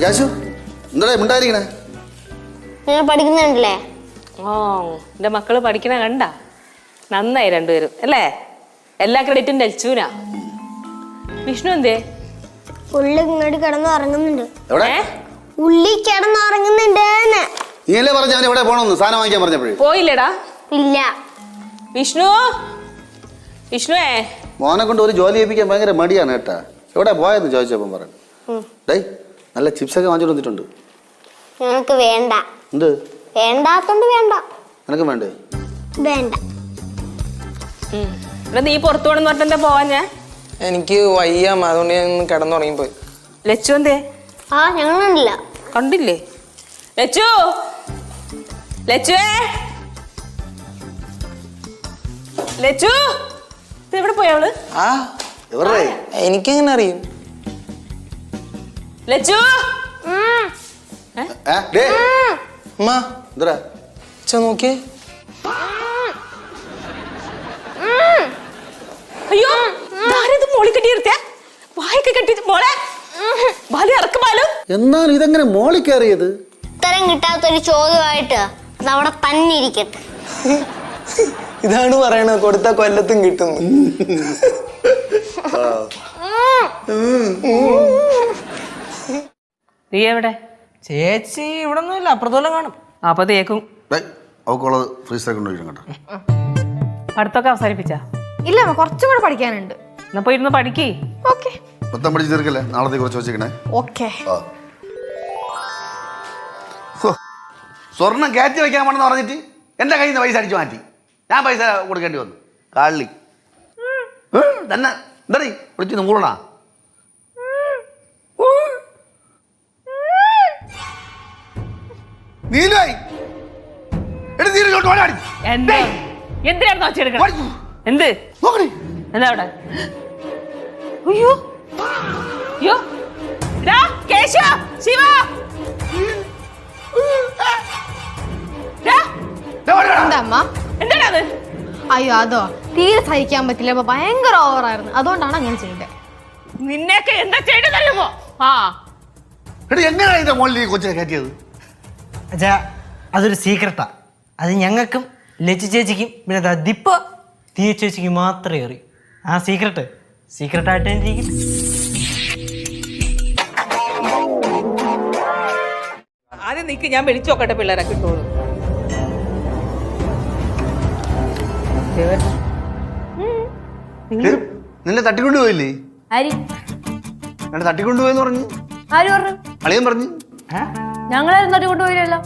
കേശു എന്താ മിണ്ടായിരിക്കണേ? പഠിക്കുന്നുണ്ടല്ലേ? ഓ എന്റെ മക്കള് പഠിക്കണ കണ്ട നന്നായി രണ്ടുപേരും അല്ലേ? എല്ലാ ക്രെഡിറ്റും ലച്ചുവിനാ. വിഷ്ണു എന്തേ? ഉള്ളി ഇങ്ങോട്ട് കിടന്നുറങ്ങുന്നുണ്ട്. എവിടെ? ഉള്ളി കിടന്നുറങ്ങുന്നുണ്ട്. നീയല്ലേ പറഞ്ഞ അവൻ എവിടെ പോണെന്ന് സാധനം വാങ്ങിക്കാൻ പറഞ്ഞപ്പോഴേ? പോയില്ലടാ. ഇല്ല. വിഷ്ണു വിഷ്ണുവേ, മോനെ കൊണ്ട് ഒരു ജോലി ചെയ്യിപ്പിക്കാൻ ഭയങ്കര മടിയാണ് കേട്ടാ. എവിടെ പോയെന്ന് ചോദിച്ചപ്പം പറഞ്ഞു. ഡേ നല്ല ചിപ്സൊക്കെ വാങ്ങിച്ചോണ്ട് വന്നിട്ടുണ്ട്. ഞങ്ങൾക്ക് വേണ്ട. എന്ത് വേണ്ടാത്തോണ്ട് വേണ്ട. നിനക്ക് വേണ്ടേ? വേണ്ട. നീ പുറത്തു പോണെന്ന് പറഞ്ഞെന്താ പോവാൻ? ഞാൻ എനിക്ക് വയ്യ, അതുകൊണ്ട് ഞാൻ കിടന്നുറങ്ങി പോയി. ലച്ചു എന്തേ? ആ ഞങ്ങളുണ്ടില്ല. കണ്ടില്ലേ? ലച്ചു ലച്ചുവേ, ലച്ചു എവിടെ പോയ അവള്? ആ എനിക്കെങ്ങനെ അറിയും? ലച്ചു നോക്കിയേ. അയ്യോ മോളി കെട്ടിയിരുത്തേ വായൊക്കെ കെട്ടി മോളെ ബാലു ഇറക്ക് ബാലു. എന്നാലും ഇതെങ്ങനെ മോളി കയറിയത്? ഉത്തരം കിട്ടാത്തൊരു ചോദ്യമായിട്ട് അവിടെ തന്നെ ഇരിക്കട്ടെ. ഇതാണ് പറയണത്, കൊടുത്ത കൊല്ലത്തും കിട്ടുന്നു. നീ എവിടെ? ചേച്ചി ഇവിടെ ഒന്നുമില്ല, അപ്പുറത്തോളം കാണും. അപ്പൊ തേക്കും അവക്കുള്ളത് ഫ്രീസറെ കൊണ്ടുപോയി കേട്ടോ. പഠിത്തമൊക്കെ അവസാനിപ്പിച്ചാ? ഇല്ല, കുറച്ചും കൂടെ പഠിക്കാനുണ്ട്. എന്നാ പോയിരുന്ന് പഠിക്കേ. ഓക്കെ, മൊത്തം പഠിച്ചു തീർക്കല്ലേ? നാളത്തെ കുറച്ച് വെച്ചേക്കണേ. ഓക്കെ. സ്വർണം കയറ്റി വെക്കാൻ വേണമെന്ന് പറഞ്ഞിട്ട് എന്റെ കയ്യിൽ നിന്ന് പൈസ അടിച്ചു മാറ്റി. ഞാൻ പൈസ കൊടുക്കേണ്ടി വന്നു. കാളി തന്നെ എന്താ വിളിച്ചു മൂളണ? നീലായി എന്തിനായിരുന്നു വെച്ചെടുക്കണം? എന്ത് എന്താ അവിടെ? അയ്യോ അയ്യോ കേശവ ശിവ എന്താ അമ്മ? എന്താണ് അത്? അയ്യോ അതോ തീരെ സഹിക്കാൻ പറ്റില്ല, അപ്പൊ ഭയങ്കര ഓവറായിരുന്നു, അതുകൊണ്ടാണ് അങ്ങനെ ചെയ്തത്. നിന്നെയൊക്കെ എന്താ ചെയ്തതല്ലോ? ആ എങ്ങനെയാ മോളിൽ കൊച്ചിനെ കയറ്റിയത്? അച്ഛാ അതൊരു സീക്രട്ടാ. അത് ഞങ്ങൾക്കും ലച്ചു ചേച്ചിക്കും പിന്നെ ദിപ്പ തീയ ചേച്ചിക്കും മാത്രമേ അറിയൂ. ആ സീക്രട്ടായിട്ട് ഇരിക്കും. ആദ്യം നിക്ക്, ഞാൻ വിളിച്ചു നോക്കട്ടെ പിള്ളേരെ കിട്ടുള്ളൂ. നിന്നെ തട്ടിക്കൊണ്ടുപോയില്ലേ? തട്ടിക്കൊണ്ടുപോയെന്ന് പറഞ്ഞു. ആര് പറഞ്ഞു? അളിയൻ പറഞ്ഞു. ഞങ്ങളാരും തട്ടിക്കൊണ്ടുപോയില്ലല്ലോ.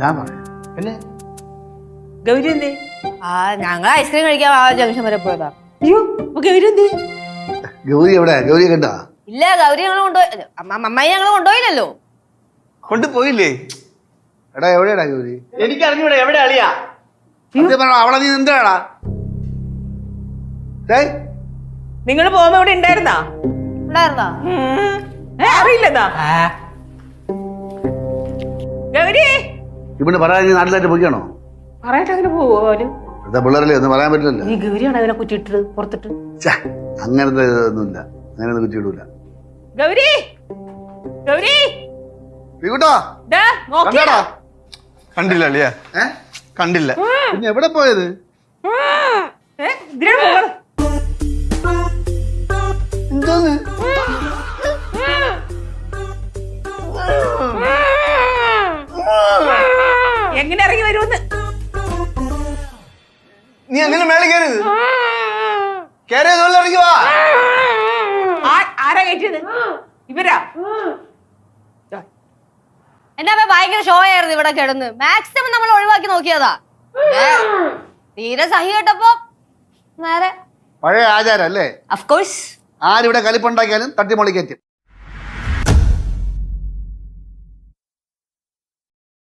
ഞാൻ പറയാം. പിന്നെ ഗൗരി എന്തേ? ഞങ്ങൾ ഐസ്ക്രീം കഴിക്കാൻ ജംഗ്ഷൻ വരെ പോയതാ. അയ്യോ ഗൗരി എന്തേ? ഗൗരി എവിടെ? ഗൗരിയെ കണ്ടാ? ഇല്ല, ഗൗരി ഞങ്ങൾ കൊണ്ടുപോയി, അമ്മായി ഞങ്ങൾ കൊണ്ടുപോയില്ലല്ലോ. കൊണ്ടുപോയില്ലേ? എടാ എവിടെയാടാ ഗൗരി? എനിക്ക് അറിഞ്ഞൂടെ എവിടെ അളിയാ? അവളെ നീ എന്താടാ? നിങ്ങൾ പോകുമ്പോ ഇവിടെ ഉണ്ടായിരുന്നാ? ഉണ്ടായിരുന്നാ? അറിയില്ലെന്നാ ഗൗരി? ഇവിടെ പറയാൻ നീ നാട്ടിലായിട്ട് പോയിക്കാണോ? പറയാട്ട് അങ്ങനെ പോവോ? പിള്ളേരല്ലേ ഒന്നും പറയാൻ പറ്റില്ലല്ലോ. ഈ ഗൗരിയാണ് അതിനെ കുറ്റിയിട്ടത് പുറത്തിട്ട്. അങ്ങനത്തെ ഒന്നുമില്ല, അങ്ങനെയൊന്നും കുറ്റിയിടൂല. ഗൗരി ഗൗരി കണ്ടില്ല അളിയാ, കണ്ടില്ല. പിന്നെ എവിടെ പോയത്? എന്തോന്ന്? എങ്ങനെ ഇറങ്ങി വരുമെന്ന്? നീ അങ്ങനെ മേലെ കയറിയത്? കയറിയത് ഇറങ്ങി വാ. ആരാ കയറ്റിയത്? ഇവരാ? എന്നാ ഭയങ്കര ഷോ ആയിരുന്നു ഇവിടെ കിടന്ന്. മാക്സിമം നമ്മൾ ഒഴിവാക്കി നോക്കിയതാ. തീരെ സഹി കേട്ടപ്പോ നേരെ പഴയ ആചാരം അല്ലേ? Of course. ആരിവിടെ കലിപ്പുണ്ടാക്കിയാലും തട്ടിമൊളി കയറ്റും.